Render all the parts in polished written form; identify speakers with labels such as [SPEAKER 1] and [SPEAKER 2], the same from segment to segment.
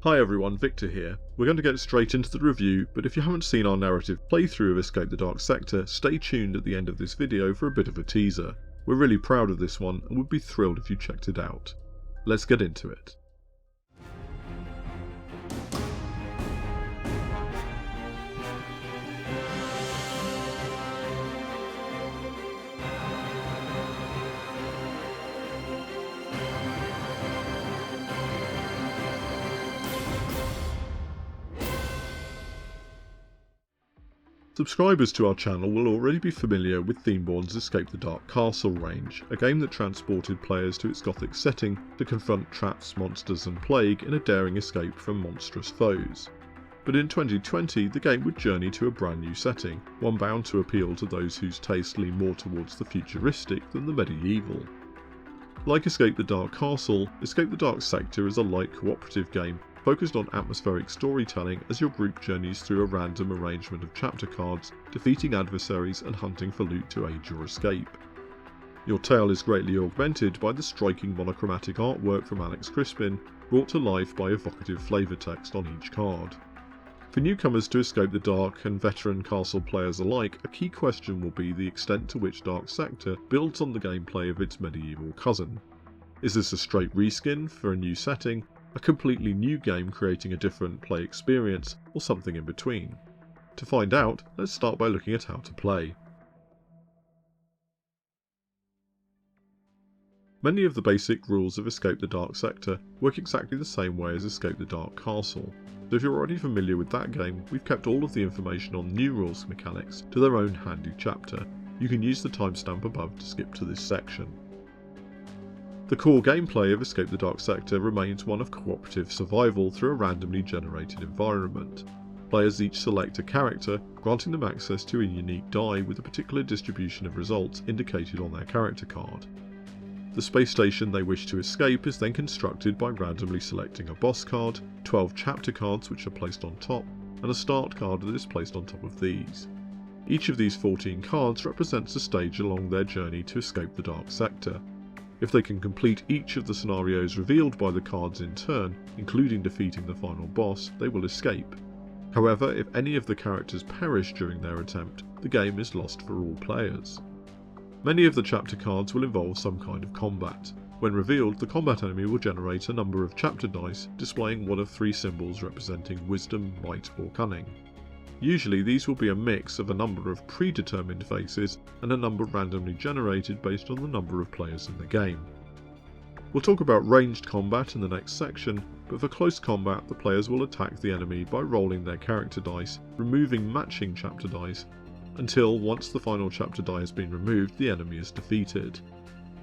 [SPEAKER 1] Hi everyone, Victor here. We're going to get straight into the review, but if you haven't seen our narrative playthrough of Escape the Dark Sector, stay tuned at the end of this video for a bit of a teaser. We're really proud of this one and would be thrilled if you checked it out. Let's get into it. Subscribers to our channel will already be familiar with Themeborn's Escape the Dark Castle range, a game that transported players to its gothic setting to confront traps, monsters and plague in a daring escape from monstrous foes. But in 2020 the game would journey to a brand new setting, one bound to appeal to those whose tastes lean more towards the futuristic than the medieval. Like Escape the Dark Castle, Escape the Dark Sector is a light cooperative game focused on atmospheric storytelling as your group journeys through a random arrangement of chapter cards, defeating adversaries and hunting for loot to aid your escape. Your tale is greatly augmented by the striking monochromatic artwork from Alex Crispin, brought to life by evocative flavour text on each card. For newcomers to Escape the Dark and veteran Castle players alike, a key question will be the extent to which Dark Sector builds on the gameplay of its medieval cousin. Is this a straight reskin for a new setting, a completely new game creating a different play experience, or something in between? To find out, let's start by looking at how to play. Many of the basic rules of Escape the Dark Sector work exactly the same way as Escape the Dark Castle, so if you're already familiar with that game, we've kept all of the information on new rules mechanics to their own handy chapter. You can use the timestamp above to skip to this section. The core gameplay of Escape the Dark Sector remains one of cooperative survival through a randomly generated environment. Players each select a character, granting them access to a unique die with a particular distribution of results indicated on their character card. The space station they wish to escape is then constructed by randomly selecting a boss card, 12 chapter cards which are placed on top, and a start card that is placed on top of these. Each of these 14 cards represents a stage along their journey to escape the Dark Sector. If they can complete each of the scenarios revealed by the cards in turn, including defeating the final boss, they will escape. However, if any of the characters perish during their attempt, the game is lost for all players. Many of the chapter cards will involve some kind of combat. When revealed, the combat enemy will generate a number of chapter dice, displaying one of 3 symbols representing wisdom, might or cunning. Usually these will be a mix of a number of predetermined faces and a number randomly generated based on the number of players in the game. We'll talk about ranged combat in the next section, but for close combat the players will attack the enemy by rolling their character dice, removing matching chapter dice, until once the final chapter die has been removed the enemy is defeated.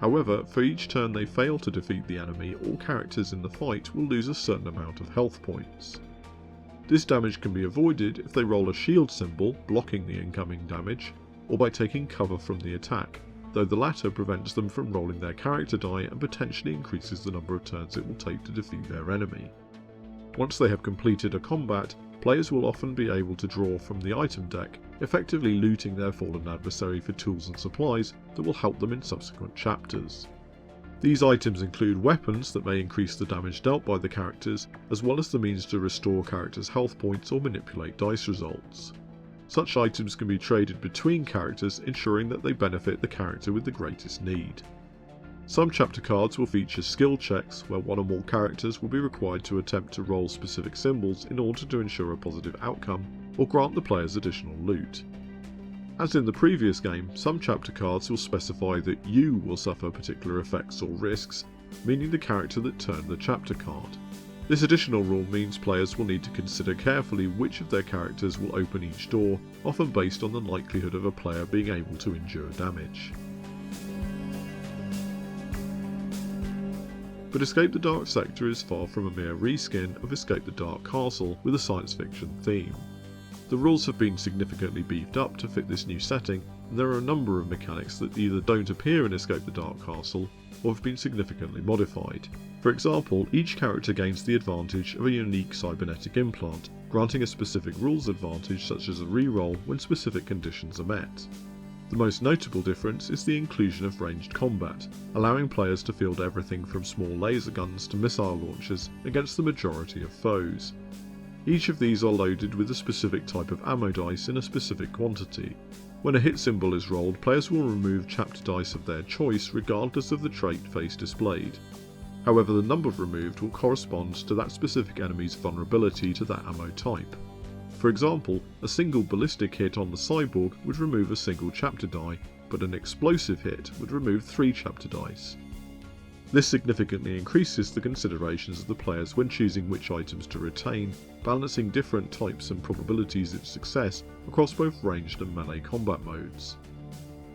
[SPEAKER 1] However, for each turn they fail to defeat the enemy, all characters in the fight will lose a certain amount of health points. This damage can be avoided if they roll a shield symbol, blocking the incoming damage, or by taking cover from the attack, though the latter prevents them from rolling their character die and potentially increases the number of turns it will take to defeat their enemy. Once they have completed a combat, players will often be able to draw from the item deck, effectively looting their fallen adversary for tools and supplies that will help them in subsequent chapters. These items include weapons that may increase the damage dealt by the characters, as well as the means to restore characters' health points or manipulate dice results. Such items can be traded between characters, ensuring that they benefit the character with the greatest need. Some chapter cards will feature skill checks, where one or more characters will be required to attempt to roll specific symbols in order to ensure a positive outcome, or grant the players additional loot. As in the previous game, some chapter cards will specify that you will suffer particular effects or risks, meaning the character that turned the chapter card. This additional rule means players will need to consider carefully which of their characters will open each door, often based on the likelihood of a player being able to endure damage. But Escape the Dark Sector is far from a mere reskin of Escape the Dark Castle with a science fiction theme. The rules have been significantly beefed up to fit this new setting, and there are a number of mechanics that either don't appear in Escape the Dark Castle or have been significantly modified. For example, each character gains the advantage of a unique cybernetic implant, granting a specific rules advantage such as a reroll when specific conditions are met. The most notable difference is the inclusion of ranged combat, allowing players to field everything from small laser guns to missile launchers against the majority of foes. Each of these are loaded with a specific type of ammo dice in a specific quantity. When a hit symbol is rolled, players will remove chapter dice of their choice regardless of the trait face displayed. However, the number removed will correspond to that specific enemy's vulnerability to that ammo type. For example, a single ballistic hit on the cyborg would remove a single chapter die, but an explosive hit would remove 3 chapter dice. This significantly increases the considerations of the players when choosing which items to retain, balancing different types and probabilities of success across both ranged and melee combat modes.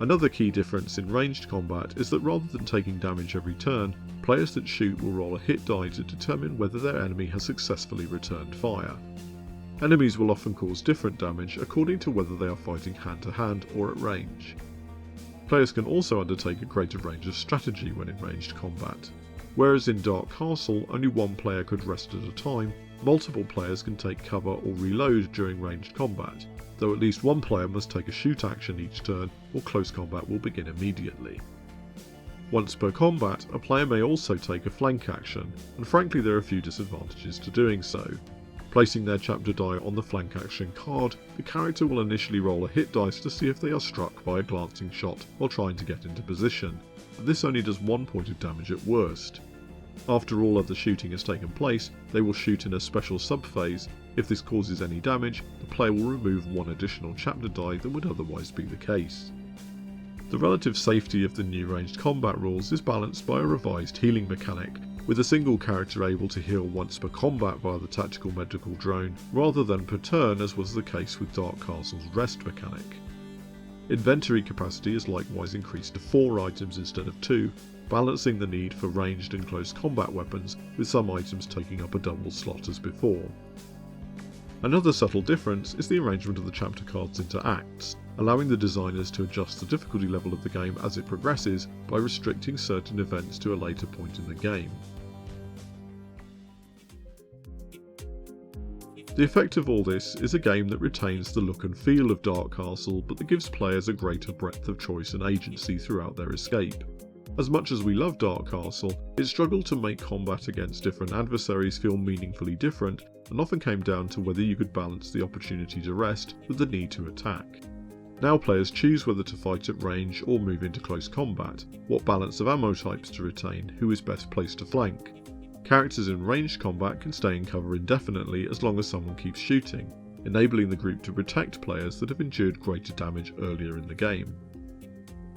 [SPEAKER 1] Another key difference in ranged combat is that rather than taking damage every turn, players that shoot will roll a hit die to determine whether their enemy has successfully returned fire. Enemies will often cause different damage according to whether they are fighting hand to hand or at range. Players can also undertake a greater range of strategy when in ranged combat. Whereas in Dark Castle only one player could rest at a time, multiple players can take cover or reload during ranged combat, though at least one player must take a shoot action each turn or close combat will begin immediately. Once per combat, a player may also take a flank action, and frankly there are a few disadvantages to doing so. Placing their chapter die on the flank action card, the character will initially roll a hit dice to see if they are struck by a glancing shot while trying to get into position, but this only does 1 point of damage at worst. After all other shooting has taken place, they will shoot in a special sub-phase. If this causes any damage, the player will remove 1 additional chapter die than would otherwise be the case. The relative safety of the new ranged combat rules is balanced by a revised healing mechanic, with a single character able to heal once per combat via the tactical medical drone, rather than per turn as was the case with Dark Castle's rest mechanic. Inventory capacity is likewise increased to 4 items instead of 2, balancing the need for ranged and close combat weapons, with some items taking up a double slot as before. Another subtle difference is the arrangement of the chapter cards into acts, allowing the designers to adjust the difficulty level of the game as it progresses by restricting certain events to a later point in the game. The effect of all this is a game that retains the look and feel of Dark Castle, but that gives players a greater breadth of choice and agency throughout their escape. As much as we love Dark Castle, it struggled to make combat against different adversaries feel meaningfully different, and often came down to whether you could balance the opportunity to rest with the need to attack. Now players choose whether to fight at range or move into close combat, what balance of ammo types to retain, who is best placed to flank. Characters in ranged combat can stay in cover indefinitely as long as someone keeps shooting, enabling the group to protect players that have endured greater damage earlier in the game.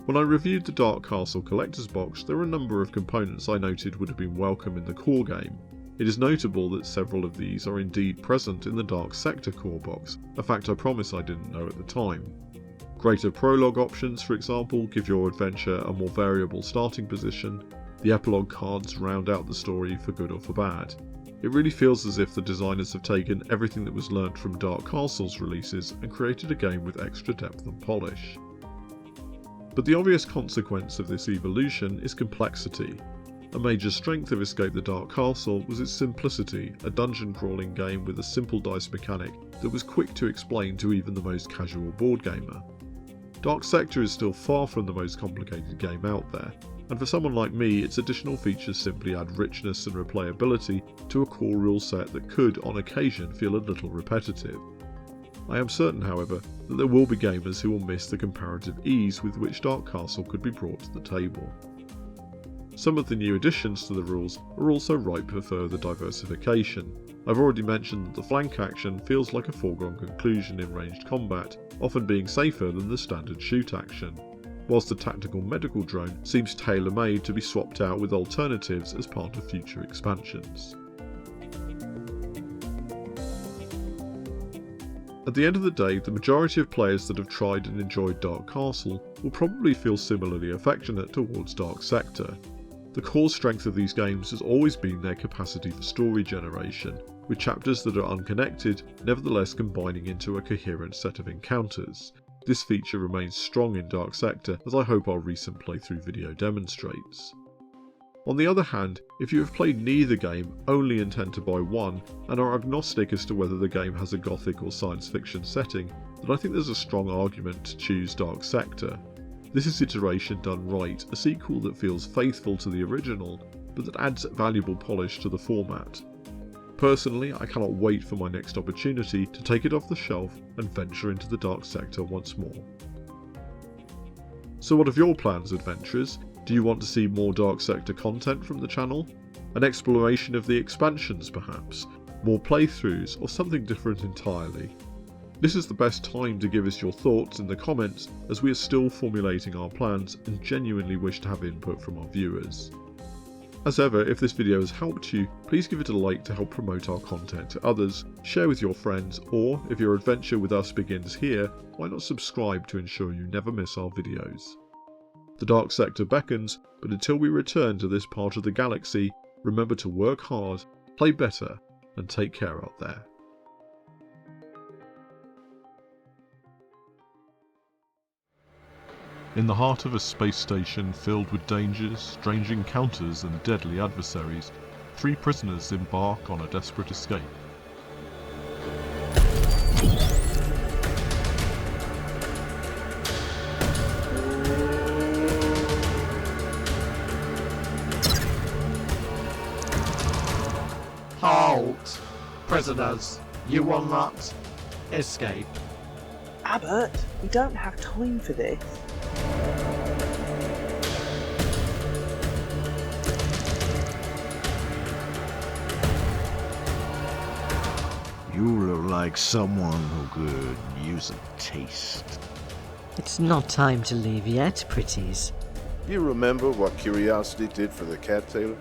[SPEAKER 1] When I reviewed the Dark Castle Collector's Box, there were a number of components I noted would have been welcome in the core game. It is notable that several of these are indeed present in the Dark Sector core box, a fact I promise I didn't know at the time. Greater prologue options, for example, give your adventure a more variable starting position. The epilogue cards round out the story for good or for bad. It really feels as if the designers have taken everything that was learnt from Dark Castle's releases and created a game with extra depth and polish. But the obvious consequence of this evolution is complexity. A major strength of Escape the Dark Castle was its simplicity, a dungeon crawling game with a simple dice mechanic that was quick to explain to even the most casual board gamer. Dark Sector is still far from the most complicated game out there, and for someone like me its additional features simply add richness and replayability to a core rule set that could, on occasion, feel a little repetitive. I am certain, however, that there will be gamers who will miss the comparative ease with which Dark Castle could be brought to the table. Some of the new additions to the rules are also ripe for further diversification. I've already mentioned that the flank action feels like a foregone conclusion in ranged combat, often being safer than the standard shoot action, whilst the tactical medical drone seems tailor-made to be swapped out with alternatives as part of future expansions. At the end of the day, the majority of players that have tried and enjoyed Dark Castle will probably feel similarly affectionate towards Dark Sector. The core strength of these games has always been their capacity for story generation, with chapters that are unconnected, nevertheless combining into a coherent set of encounters. This feature remains strong in Dark Sector, as I hope our recent playthrough video demonstrates. On the other hand, if you have played neither game, only intend to buy one, and are agnostic as to whether the game has a gothic or science fiction setting, then I think there's a strong argument to choose Dark Sector. This is iteration done right, a sequel that feels faithful to the original, but that adds valuable polish to the format. Personally, I cannot wait for my next opportunity to take it off the shelf and venture into the Dark Sector once more. So what of your plans, adventurers? Do you want to see more Dark Sector content from the channel? An exploration of the expansions perhaps? More playthroughs, or something different entirely? This is the best time to give us your thoughts in the comments, as we are still formulating our plans and genuinely wish to have input from our viewers. As ever, if this video has helped you, please give it a like to help promote our content to others, share with your friends, or if your adventure with us begins here, why not subscribe to ensure you never miss our videos. The Dark Sector beckons, but until we return to this part of the galaxy, remember to work hard, play better, and take care out there. In the heart of a space station filled with dangers, strange encounters and deadly adversaries, 3 prisoners embark on a desperate escape.
[SPEAKER 2] Halt! Prisoners, you will not escape.
[SPEAKER 3] Abbott, we don't have time for this.
[SPEAKER 4] You look like someone who could use a taste.
[SPEAKER 5] It's not time to leave yet, pretties.
[SPEAKER 6] You remember what curiosity did for the cat tailor?